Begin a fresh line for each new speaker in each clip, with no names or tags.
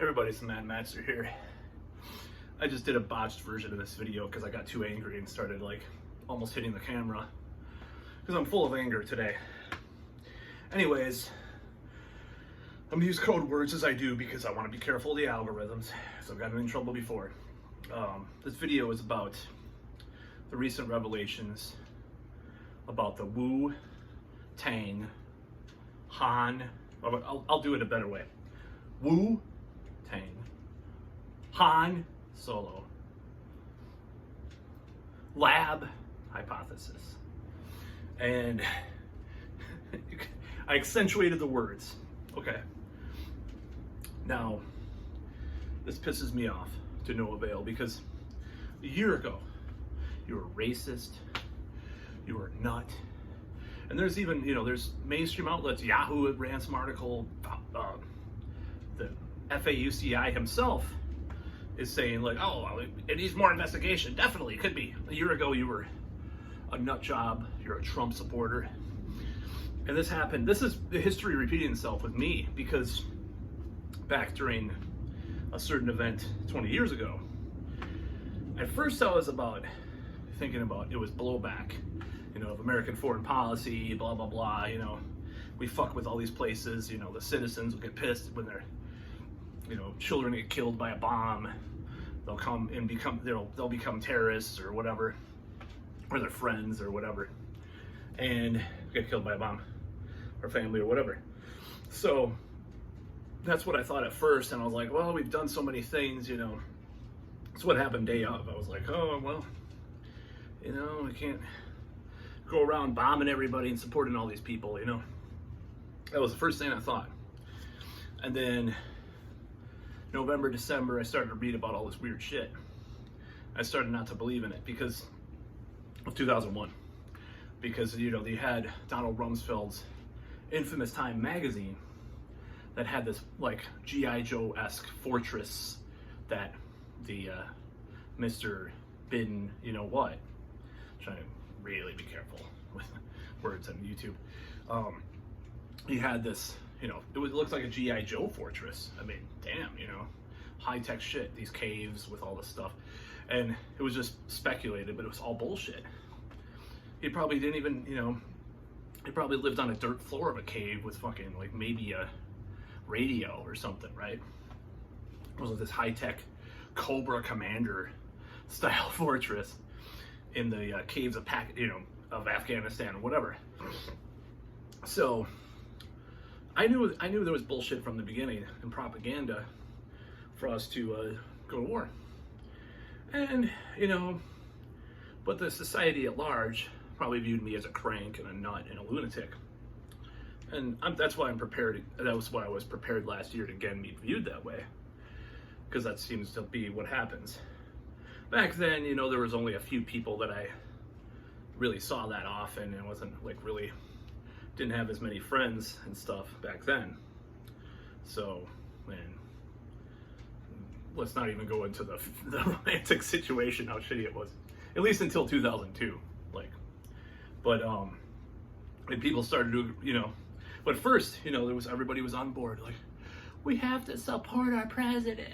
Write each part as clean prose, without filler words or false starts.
Everybody, it's the Mad Master here. I just did a botched version of this video because I got too angry and started like almost hitting the camera because I'm full of anger today. Anyways, I'm gonna use code words as I do because I want to be careful of the algorithms, so I've gotten in trouble before. This video is about the recent revelations about the Wu, Tang, Han. I'll do it a better way. Wu, Tang, Han Solo lab hypothesis. And I accentuated the words. Okay. Now, this pisses me off to no avail because a year ago, you were racist, you were a nut, and there's even, there's mainstream outlets, Yahoo ran some article, the FAUCI himself is saying like, oh, well, it needs more investigation. Definitely, could be. A year ago, you were a nut job, you're a Trump supporter. And this happened, this is the history repeating itself with me because back during a certain event 20 years ago, at first I was thinking about it was blowback, of American foreign policy, blah, blah, blah, we fuck with all these places, the citizens will get pissed when their, children get killed by a bomb, they'll come and they'll become terrorists or whatever, or their friends or whatever, and get killed by a bomb, or family or whatever. So that's what I thought at first, and I was like, well, we've done so many things, That's what happened day of. I was like, oh, well, we can't go around bombing everybody and supporting all these people, That was the first thing I thought. And then November, December, I started to read about all this weird shit. I started not to believe in it because of 2001. Because, they had Donald Rumsfeld's infamous Time magazine that had this, like, G.I. Joe-esque fortress that the Mr. Biden, I'm trying to really be careful with words on YouTube. He had this, it looked like a G.I. Joe fortress. I mean, damn, high-tech shit, these caves with all this stuff. And it was just speculated, but it was all bullshit. He probably didn't even, he probably lived on a dirt floor of a cave with fucking, like, maybe a radio or something, right? It was like this high-tech Cobra Commander style fortress in the caves of of Afghanistan or whatever. So I knew there was bullshit from the beginning and propaganda for us to go to war. And but the society at large probably viewed me as a crank and a nut and a lunatic. And that's why I'm prepared. That was why I was prepared last year to again be viewed that way, because that seems to be what happens. Back then, there was only a few people that I really saw that often, and wasn't didn't have as many friends and stuff back then. So, man, let's not even go into the romantic situation, how shitty it was, at least until 2002. And people started to, but first, everybody was on board, like, we have to support our president.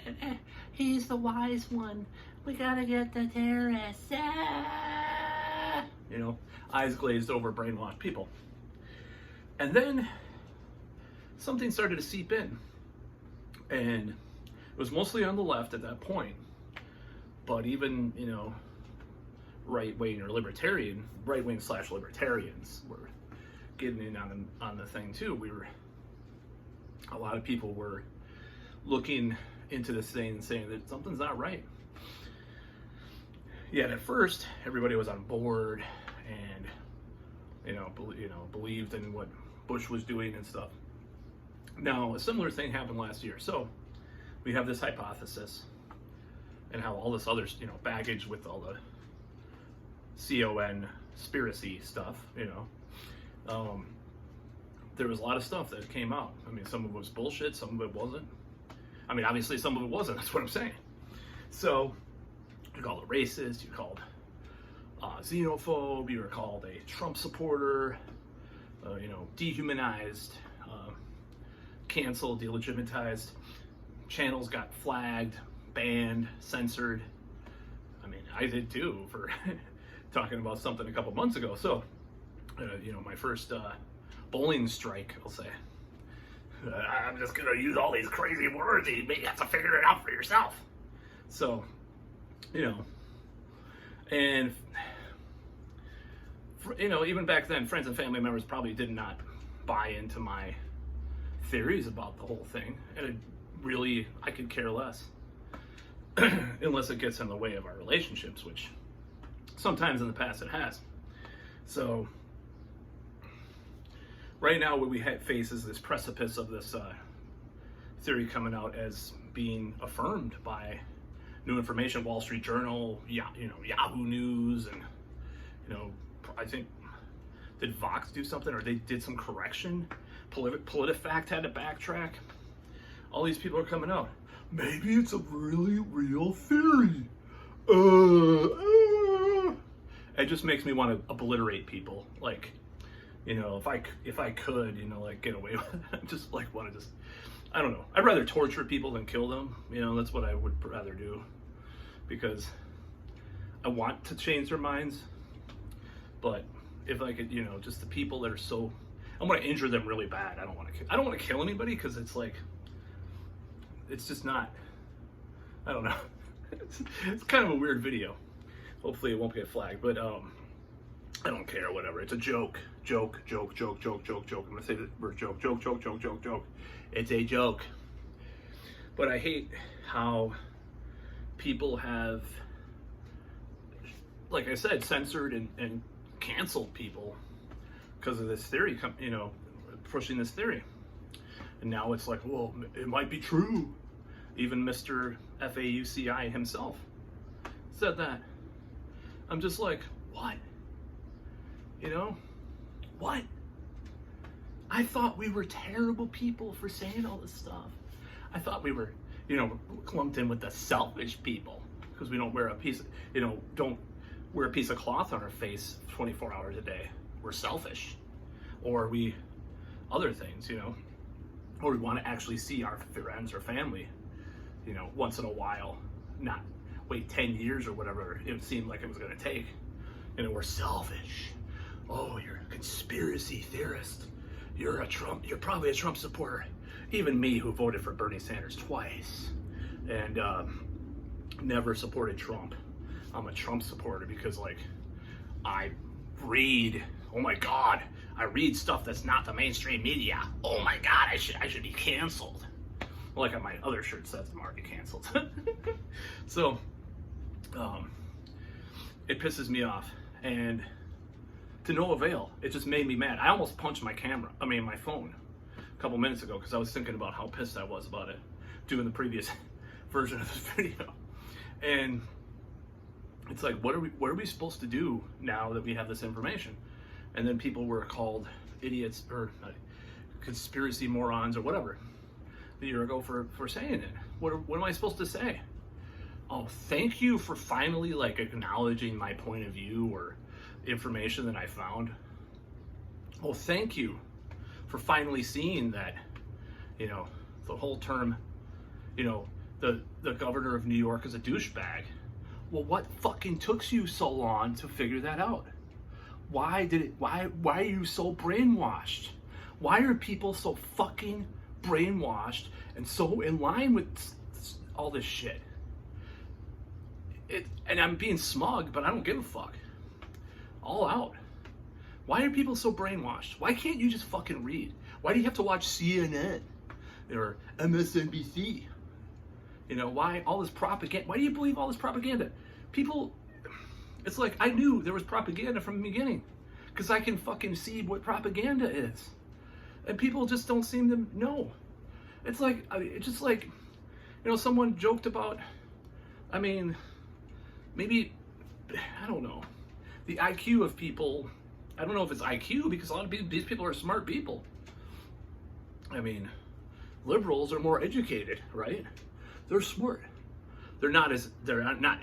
He's the wise one. We gotta get the terrorists. Eyes glazed over, brainwashed people. And then something started to seep in. And it was mostly on the left at that point. But even, right-wing or right-wing/libertarians were getting in on the thing too. A lot of people were looking into this thing and saying that something's not right. Yet at first, everybody was on board and believed in what Bush was doing and stuff. Now, a similar thing happened last year. So we have this hypothesis and how all this other baggage with all the conspiracy stuff. There was a lot of stuff that came out. I mean, some of it was bullshit, some of it wasn't. I mean, obviously some of it wasn't, that's what I'm saying. So, you called it racist, you called xenophobe, you were called a Trump supporter, dehumanized, canceled, delegitimized. channels got flagged, banned, censored. I mean, I did too for talking about something a couple months ago. So, you know, my first bowling strike, I'll say. I'm just gonna use all these crazy words. You may have to figure it out for yourself. So, you know, and you know, even back then, friends and family members probably did not buy into my theories about the whole thing, and it really, I could care less, unless it gets in the way of our relationships, which sometimes in the past it has. So right now what we face is this precipice of this theory coming out as being affirmed by new information, Wall Street Journal, Yahoo News, and you know, I think, did Vox do something, or they did some correction? PolitiFact had to backtrack. All these people are coming out. Maybe it's a really real theory. It just makes me want to obliterate people. Like, you know, if I could, you know, like get away with it, I just like want to just, I don't know. I'd rather torture people than kill them. You know, that's what I would rather do, because I want to change their minds. But if I could, you know, just the people that are so, I want to injure them really bad. I don't want to kill anybody, because it's like, it's just not, I don't know. It's kind of a weird video. Hopefully it won't get flagged, but I don't care, whatever. It's a joke. Joke. I'm gonna say the word joke. Joke. It's a joke. But I hate how people have, like I said, censored and canceled people because of this theory, you know, pushing this theory. And now it's like, well, it might be true. Even Mr. FAUCI himself said that. I'm just like, what? You know? What? I thought we were terrible people for saying all this stuff. I thought we were, you know, clumped in with the selfish people because we don't wear a piece, you know, don't wear a piece of cloth on our face 24 hours a day. We're selfish. Or we, other things, you know, or we want to actually see our friends or family, you know, once in a while, not wait 10 years or whatever it seemed like it was going to take. You know, we're selfish. Oh, you're a conspiracy theorist. You're probably a Trump supporter. Even me, who voted for Bernie Sanders twice and never supported Trump. I'm a Trump supporter because, like, I read, oh my God, I read stuff that's not the mainstream media. Oh my God, I should be canceled. Like on my other shirt says, I'm already canceled. So, it pisses me off, and to no avail. It just made me mad. I almost punched my phone a couple minutes ago because I was thinking about how pissed I was about it, doing the previous version of this video. And it's like, what are we supposed to do now that we have this information? And then people were called idiots or conspiracy morons or whatever a year ago for saying it. What am I supposed to say? Oh, thank you for finally like acknowledging my point of view or information that I found. Oh, thank you for finally seeing that, you know, the whole term, you know, the governor of New York is a douchebag. Well, what fucking took you so long to figure that out? Why are you so brainwashed? Why are people so fucking brainwashed and so in line with all this shit? And I'm being smug, but I don't give a fuck. All out. Why are people so brainwashed? Why can't you just fucking read? Why do you have to watch CNN or MSNBC? You know, why all this propaganda? Why do you believe all this propaganda? People, it's like I knew there was propaganda from the beginning because I can fucking see what propaganda is. And people just don't seem to know. It's just like, you know, someone joked about, I mean, maybe, I don't know, the IQ of people. I don't know if it's IQ because a lot of these people are smart people. I mean, liberals are more educated, right? They're smart. They're not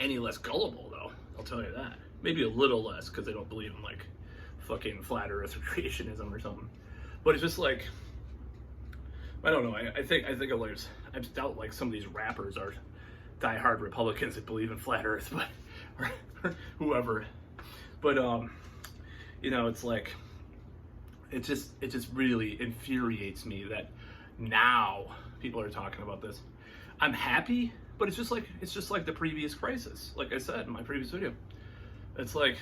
any less gullible though. I'll tell you that. Maybe a little less because they don't believe in like fucking flat earth or creationism or something. But it's just like I don't know. I think I just doubt like some of these rappers are diehard Republicans that believe in flat Earth, but or whoever. But you know, it's like it just really infuriates me that now people are talking about this. I'm happy, but it's just like the previous crisis. Like I said in my previous video, it's like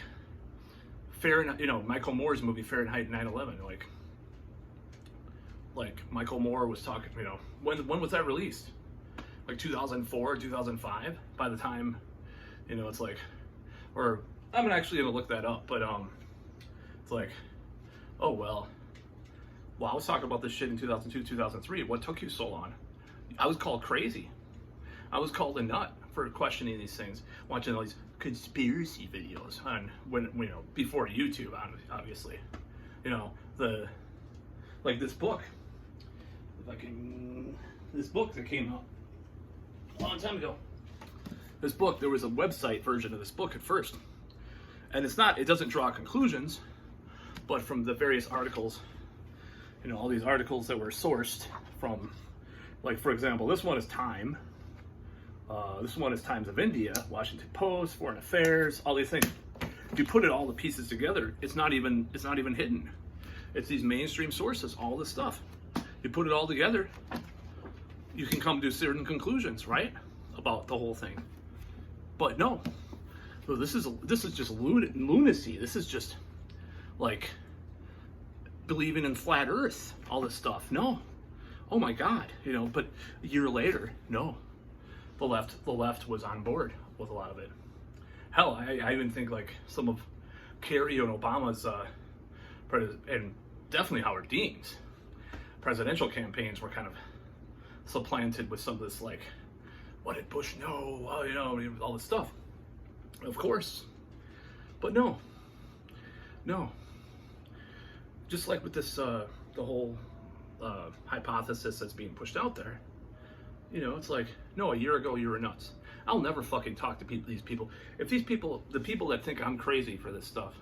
Fahrenheit. You know, Michael Moore's movie Fahrenheit 9/11. Like Michael Moore was talking. You know, when was that released? Like 2004, 2005. By the time, you know, it's like, or I'm actually gonna look that up. But it's like, oh well. Well, I was talking about this shit in 2002, 2003. What took you so long? I was called crazy. I was called a nut for questioning these things, watching all these conspiracy videos on when, you know, before YouTube, obviously. You know, like this book. This book that came out a long time ago. This book, there was a website version of this book at first. And it doesn't draw conclusions, but from the various articles, you know, all these articles that were sourced from, like, for example, this one is Time. This one is Times of India, Washington Post, Foreign Affairs, all these things. If you put all the pieces together, it's not even hidden. It's these mainstream sources, all this stuff. You put it all together, you can come to certain conclusions, right? About the whole thing. But no. So this is just lunacy. This is just like believing in flat Earth, all this stuff. No. Oh my God, you know, but a year later, no. The left was on board with a lot of it. Hell, I even think like some of Kerry and Obama's and definitely Howard Dean's presidential campaigns were kind of supplanted with some of this, like, what did Bush know? Well, you know, all this stuff. Of course. But no. Just like with this, the whole hypothesis that's being pushed out there, you know, it's like, no, a year ago you were nuts. I'll never fucking talk to these people. If these people, the people that think I'm crazy for this stuff,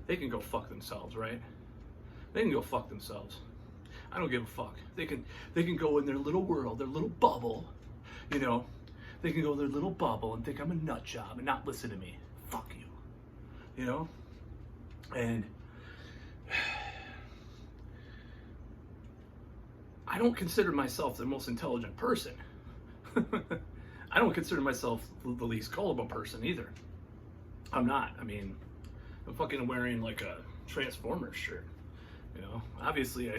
they can go fuck themselves, right? They can go fuck themselves. I don't give a fuck. They can go in their little world, their little bubble, you know. They can go in their little bubble and think I'm a nut job and not listen to me. Fuck you. You know? And I don't consider myself the most intelligent person. I don't consider myself the least gullible person either. I'm not. I mean, I'm fucking wearing like a Transformers shirt. You know? Obviously,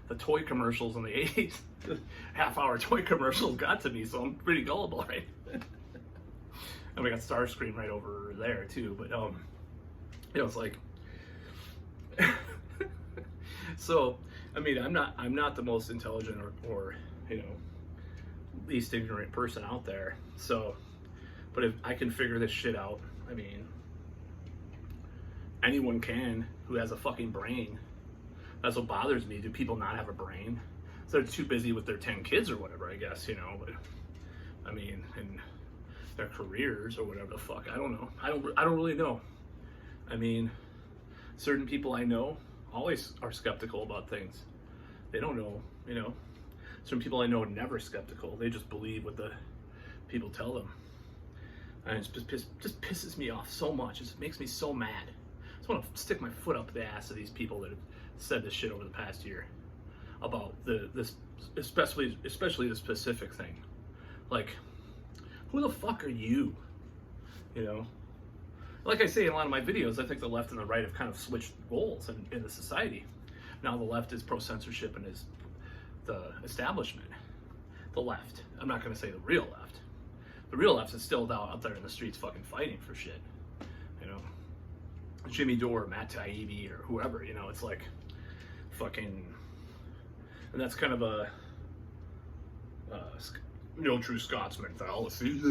the toy commercials in the 80s, half-hour toy commercials got to me, so I'm pretty gullible, right? And we got Starscream right over there too, but you know, it's like, so I mean, I'm not the most intelligent or you know, least ignorant person out there. So, but if I can figure this shit out, I mean, anyone can who has a fucking brain. That's what bothers me. Do people not have a brain? So they're too busy with their 10 kids or whatever, I guess, you know. But I mean, and their careers or whatever the fuck. I don't know. I don't really know. I mean, certain people I know always are skeptical about things. They don't know, you know. Certain people I know are never skeptical. They just believe what the people tell them. And it just pisses me off so much. It just makes me so mad. I just want to stick my foot up the ass of these people that have said this shit over the past year about this, especially the specific thing. Like, who the fuck are you? You know, like I say in a lot of my videos, I think the left and the right have kind of switched roles in the society. Now the left is pro-censorship and is the establishment. The left, I'm not going to say the real left. The real left is still out there in the streets fucking fighting for shit. You know, Jimmy Dore, Matt Taibbi, or whoever, you know, it's like fucking, and that's kind of a no true Scotsman fallacy.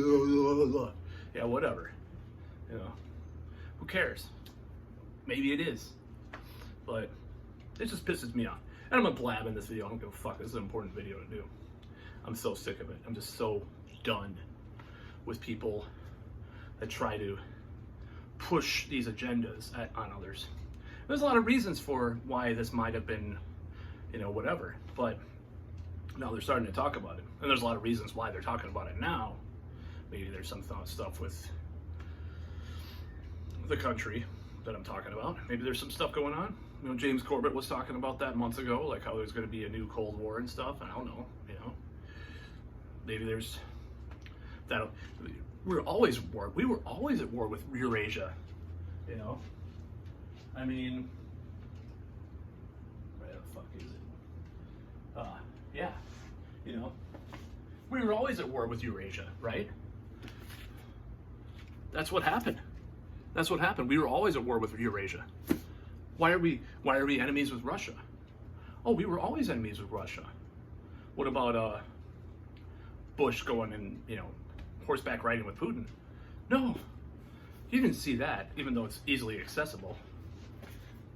Yeah, whatever. You know, who cares? Maybe it is, but it just pisses me off. And I'm gonna blab in this video. I don't give a fuck. This is an important video to do. I'm so sick of it. I'm just so done with people that try to push these agendas on others. There's a lot of reasons for why this might have been, you know, whatever. But Now they're starting to talk about it, and there's a lot of reasons why they're talking about it now. Maybe there's some stuff with the country that I'm talking about. Maybe there's some stuff going on. You know, James Corbett was talking about that months ago, like how there's going to be a new Cold War and stuff. I don't know, you know. Maybe there's that. We were always at war. We were always at war with Eurasia, you know. I mean, where the fuck is it? Yeah, you know, we were always at war with Eurasia, right? That's what happened. That's what happened. We were always at war with Eurasia. Why are we enemies with Russia? Oh, we were always enemies with Russia. What about Bush going and, you know, horseback riding with Putin? No, you didn't see that, even though it's easily accessible.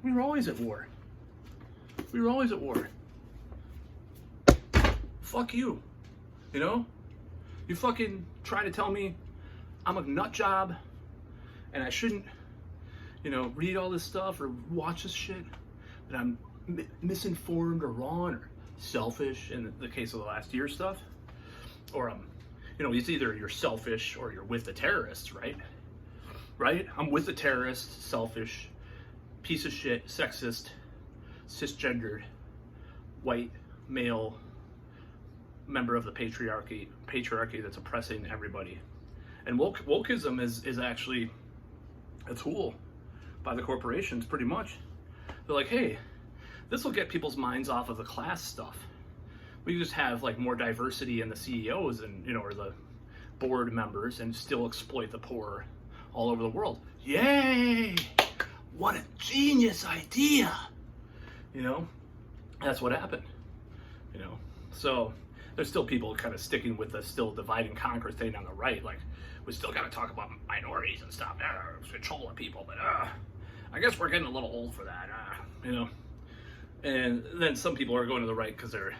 We were always at war. We were always at war. Fuck you. You know? You fucking try to tell me I'm a nut job and I shouldn't, you know, read all this stuff or watch this shit, that I'm misinformed or wrong or selfish in the case of the last year stuff. Or you know, it's either you're selfish or you're with the terrorists, right? Right? I'm with the terrorists, selfish, piece of shit, sexist, cisgendered, white, male, member of the patriarchy that's oppressing everybody. And wokeism is actually a tool by the corporations, pretty much. They're like, hey, this will get people's minds off of the class stuff. We just have like more diversity in the CEOs and, you know, or the board members, and still exploit the poor all over the world. Yay! What a genius idea! You know, that's what happened. You know, so there's still people kind of sticking with the still divide and conquer thing on the right. Like, we still got to talk about minorities and stuff, control of people, but I guess we're getting a little old for that, you know. And then some people are going to the right because they're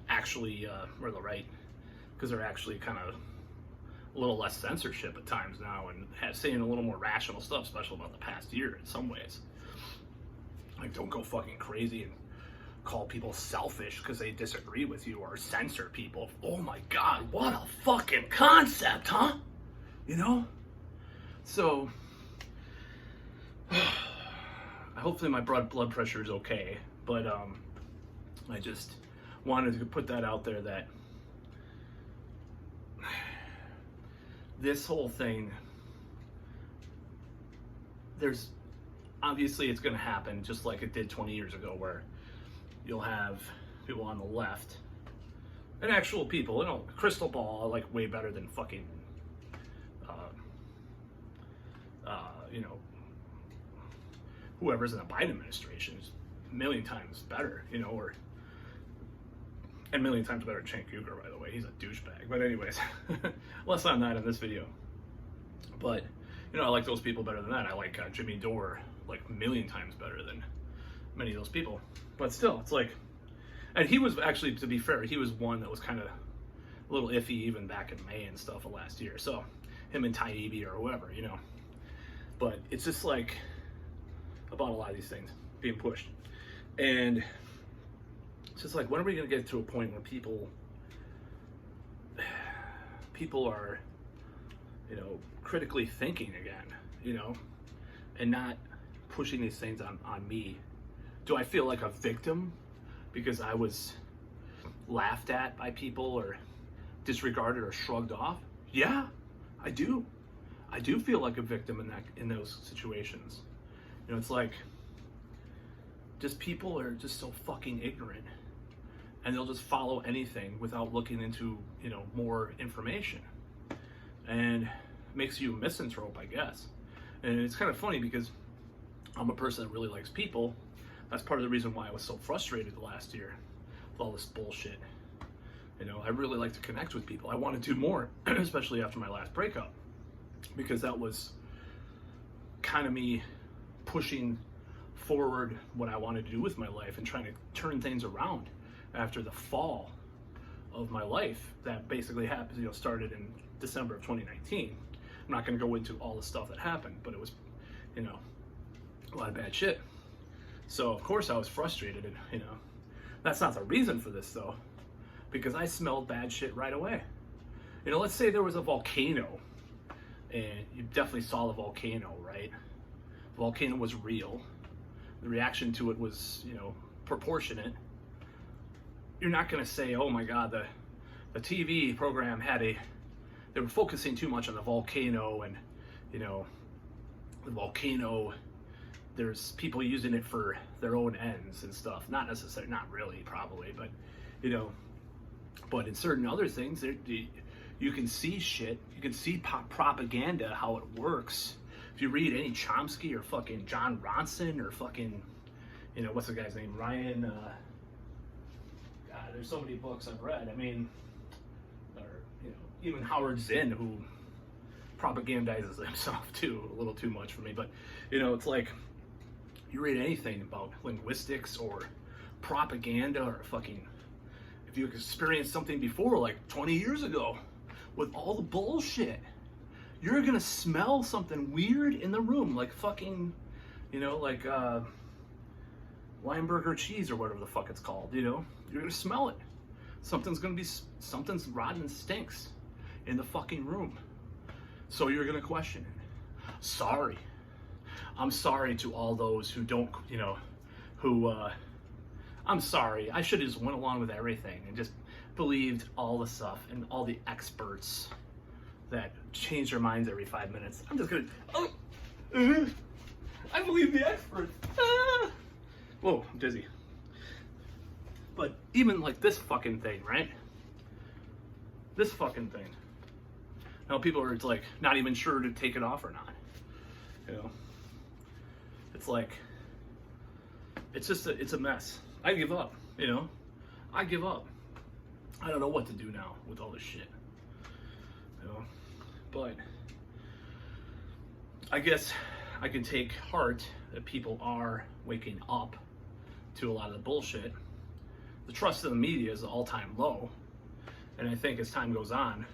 actually, or the right, because they're actually kind of a little less censorship at times now, and saying a little more rational stuff, especially about the past year in some ways. Like, don't go fucking crazy and call people selfish because they disagree with you, or censor people. Oh my God, what a fucking concept, huh? You know? So, hopefully my blood pressure is okay, but I just wanted to put that out there, that this whole thing, there's obviously it's going to happen just like it did 20 years ago, where you'll have people on the left and actual people, you know, crystal ball, like way better than fucking you know, whoever's in the Biden administration is a million times better, you know, or and a million times better than Cenk Uygur, by the way. He's a douchebag. But anyways, less on that in this video. But, you know, I like those people better than that. I like Jimmy Dore like a million times better than many of those people. But still, it's like, and he was actually, to be fair, he was one that was kind of a little iffy even back in May and stuff of last year. So him and Taibbi or whoever, you know. But it's just like about a lot of these things being pushed. And it's just like, when are we going to get to a point where people are, you know, critically thinking again, you know, and not pushing these things on me? Do I feel like a victim because I was laughed at by people or disregarded or shrugged off? Yeah, I do. I do feel like a victim in those situations. You know, it's like, just people are just so fucking ignorant, and they'll just follow anything without looking into, you know, more information, and it makes you a misanthrope, I guess. And it's kind of funny because I'm a person that really likes people. That's part of the reason why I was so frustrated the last year with all this bullshit. You know, I really like to connect with people. I want to do more, especially after my last breakup, because that was kind of me pushing forward what I wanted to do with my life and trying to turn things around after the fall of my life that basically happened, you know, started in December of 2019. I'm not going to go into all the stuff that happened, but it was, you know, a lot of bad shit. So of course I was frustrated, and, you know, that's not the reason for this though, because I smelled bad shit right away. You know, let's say there was a volcano, and you definitely saw the volcano, right? The volcano was real. The reaction to it was, you know, proportionate. You're not going to say, oh my God, the TV program they were focusing too much on the volcano, and, you know, the volcano, there's people using it for their own ends and stuff. Not necessarily, not really, probably, but, you know, but in certain other things, you can see shit. You can see propaganda, how it works. If you read any Chomsky or fucking John Ronson or fucking, you know, what's the guy's name? Ryan, God, there's so many books I've read. I mean, or, you know, even Howard Zinn, who propagandizes himself too, a little too much for me. But, you know, it's like, you read anything about linguistics or propaganda or fucking, if you experienced something before, like 20 years ago, with all the bullshit, you're gonna smell something weird in the room, like fucking, you know, like Limeburger cheese or whatever the fuck it's called, you know? You're gonna smell it. Something's rotten and stinks in the fucking room. So you're gonna question it. Sorry. I'm sorry to all those who don't, you know, who, I'm sorry. I should have just went along with everything and just believed all the stuff and all the experts that change their minds every 5 minutes. I'm just gonna, I believe the experts. Whoa, I'm dizzy. But even like this fucking thing, right? This fucking thing. Now people are like not even sure to take it off or not. You know, it's like, it's just it's a mess. I give up, you know? I give up. I don't know what to do now with all this shit, you know? But I guess I can take heart that people are waking up to a lot of the bullshit. The trust in the media is all-time low, and I think as time goes on,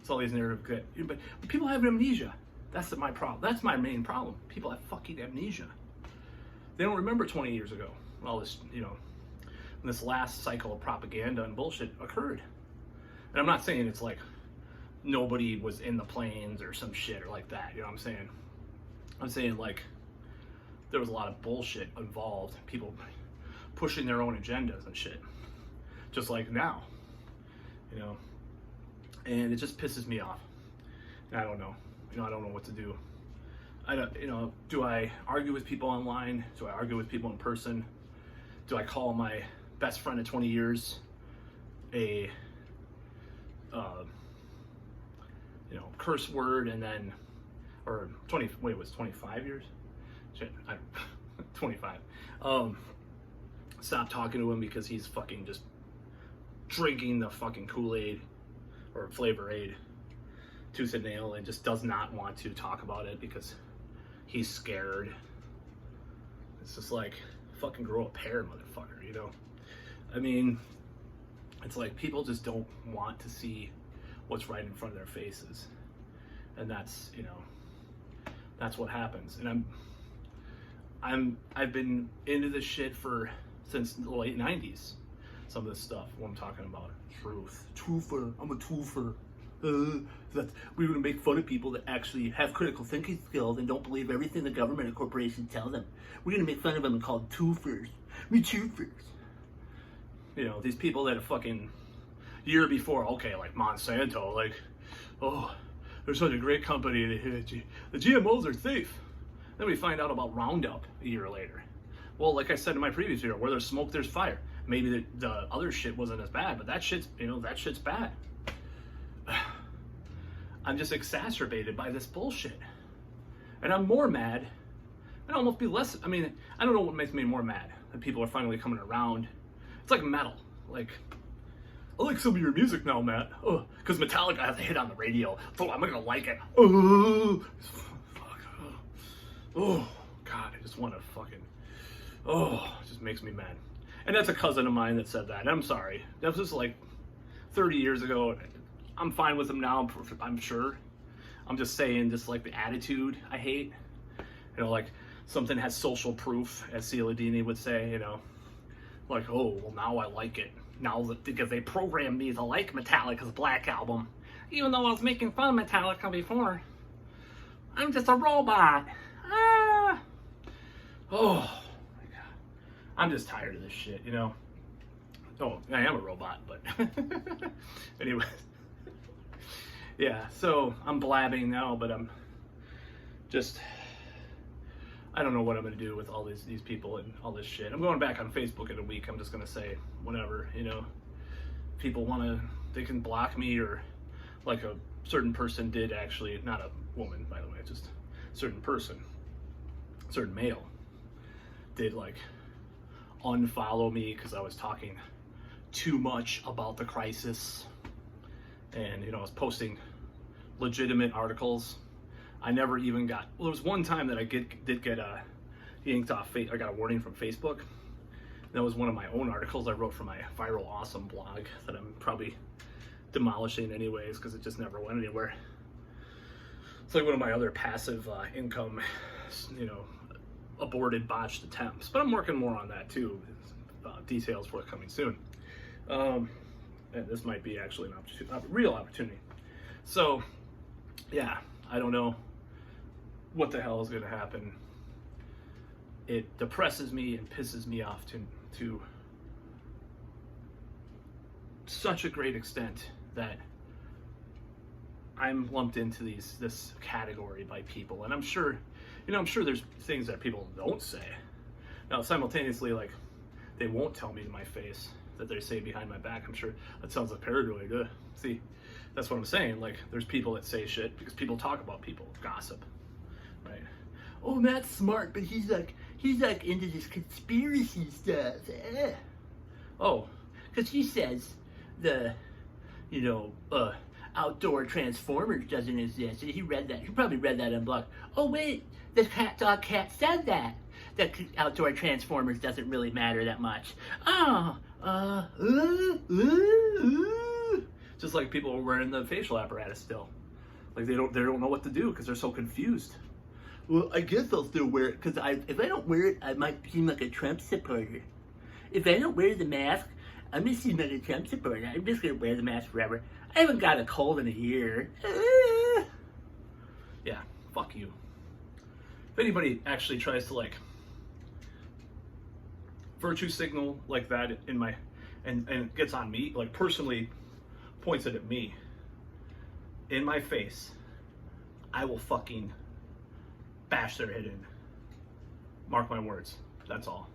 it's all these narratives get. But people have amnesia. That's my problem. That's my main problem. People have fucking amnesia. They don't remember 20 years ago when all this, you know, when this last cycle of propaganda and bullshit occurred. And I'm not saying it's like nobody was in the planes or some shit or like that. You know what I'm saying? I'm saying like there was a lot of bullshit involved. People pushing their own agendas and shit. Just like now, you know. And it just pisses me off. And I don't know. You know, I don't know what to do. I don't, you know, do I argue with people online? Do I argue with people in person? Do I call my best friend of 20 years a, you know, curse word and then, or 20, wait, it was 25 years? Shit, 25. Stop talking to him because he's fucking just drinking the fucking Kool-Aid or Flavor Aid tooth and nail and just does not want to talk about it because he's scared. It's just like, fucking grow a pair, motherfucker, you know? I mean, it's like people just don't want to see what's right in front of their faces. And that's, you know, that's what happens. And I've been into this shit since the late 90s. Some of this stuff, what I'm talking about. Truth. Truther. I'm a truther. That we're going to make fun of people that actually have critical thinking skills and don't believe everything the government and corporations tell them. We're going to make fun of them and call them truthers. We truthers. You know, these people that a fucking year before, okay, like Monsanto, like, oh, they're such a great company. The GMOs are safe. Then we find out about Roundup a year later. Well, like I said in my previous video, where there's smoke, there's fire. Maybe the other shit wasn't as bad, but that shit's, you know, that shit's bad. I'm just exacerbated by this bullshit. And I'm more mad. I'd almost be less, I mean, I don't know what makes me more mad. That people are finally coming around. It's like metal. Like, I like some of your music now, Matt. Oh, because Metallica has a hit on the radio. So I'm gonna like it. Oh, fuck. Oh, God, I just want to fucking, oh, it just makes me mad. And that's a cousin of mine that said that. And I'm sorry. That was just like 30 years ago. I'm fine with him now, I'm sure. I'm just saying, just like the attitude I hate. You know, like something has social proof, as Cialdini would say, you know. Like, oh, well, now I like it. now because they programmed me to like Metallica's Black Album, even though I was making fun of Metallica before. I'm just a robot. Ah. Oh my god. I'm just tired of this shit, you know. Oh, I am a robot, but anyways. Yeah, so I'm blabbing now, but I'm just, I don't know what I'm gonna do with all these people and all this shit. I'm going back on Facebook in a week. I'm just gonna say whatever, you know. People wanna, they can block me, or like a certain person did, actually, not a woman, by the way, just a certain person, certain male, did like unfollow me because I was talking too much about the crisis. And, you know, I was posting legitimate articles. I never even got, well, there was one time that I did get yanked off, I got a warning from Facebook. That was one of my own articles I wrote for my Viral Awesome blog that I'm probably demolishing anyways because it just never went anywhere. It's like one of my other passive income, you know, aborted, botched attempts. But I'm working more on that too. Details forthcoming soon. And this might be actually a real opportunity. So, yeah, I don't know what the hell is going to happen. It depresses me and pisses me off to such a great extent that I'm lumped into this category by people. And I'm sure, you know, I'm sure there's things that people don't say. Now, simultaneously, like, they won't tell me to my face that they say behind my back. I'm sure that sounds like paranoid. See, that's what I'm saying. Like, there's people that say shit because people talk about people, gossip, right? Oh, Matt's smart, but he's like into this conspiracy stuff. Oh, because he says the, you know, outdoor Transformers doesn't exist. He read that. He probably read that in blog. Oh wait, the dog cat said that outdoor Transformers doesn't really matter that much. Oh. Just like people are wearing the facial apparatus still. Like they don't know what to do because they're so confused. Well, I guess I'll still wear it because if I don't wear it, I might seem like a Trump supporter. If I don't wear the mask, I'm gonna seem like a Trump supporter. I'm just gonna wear the mask forever. I haven't got a cold in a year. Yeah, fuck you. If anybody actually tries to like virtue signal like that in my and gets on me, like personally points it at me in my face, I will fucking bash their head in. Mark my words. That's all.